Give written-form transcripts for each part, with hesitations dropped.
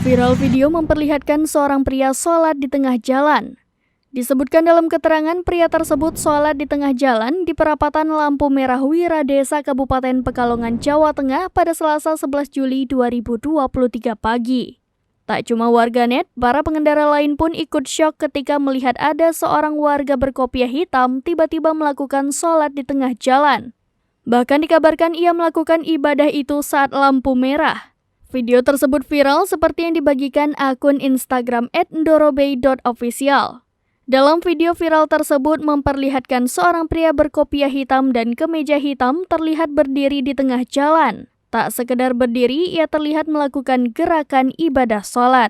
Viral video memperlihatkan seorang pria sholat di tengah jalan. Disebutkan dalam keterangan, pria tersebut sholat di tengah jalan di perapatan lampu merah Wiradesa Kabupaten Pekalongan, Jawa Tengah pada Selasa 11 Juli 2023 pagi. Tak cuma warganet, para pengendara lain pun ikut syok ketika melihat ada seorang warga berkopiah hitam tiba-tiba melakukan sholat di tengah jalan. Bahkan dikabarkan ia melakukan ibadah itu saat lampu merah. Video tersebut viral seperti yang dibagikan akun Instagram @ndorobey.official. Dalam video viral tersebut memperlihatkan seorang pria berkopiah hitam dan kemeja hitam terlihat berdiri di tengah jalan. Tak sekedar berdiri, ia terlihat melakukan gerakan ibadah sholat.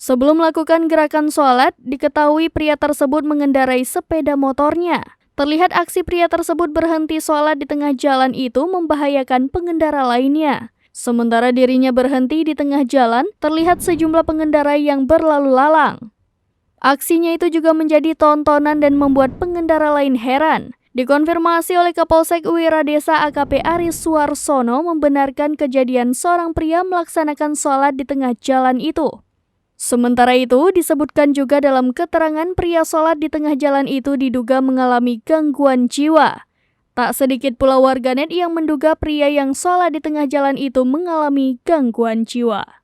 Sebelum melakukan gerakan sholat, diketahui pria tersebut mengendarai sepeda motornya. Terlihat aksi pria tersebut berhenti sholat di tengah jalan itu membahayakan pengendara lainnya. Sementara dirinya berhenti di tengah jalan, terlihat sejumlah pengendara yang berlalu lalang. Aksinya itu juga menjadi tontonan dan membuat pengendara lain heran. Dikonfirmasi oleh Kapolsek Wiradesa AKP Aris Suarsono membenarkan kejadian seorang pria melaksanakan sholat di tengah jalan itu. Sementara itu, disebutkan juga dalam keterangan pria sholat di tengah jalan itu diduga mengalami gangguan jiwa. Tak sedikit pula warganet yang menduga pria yang sholat di tengah jalan itu mengalami gangguan jiwa.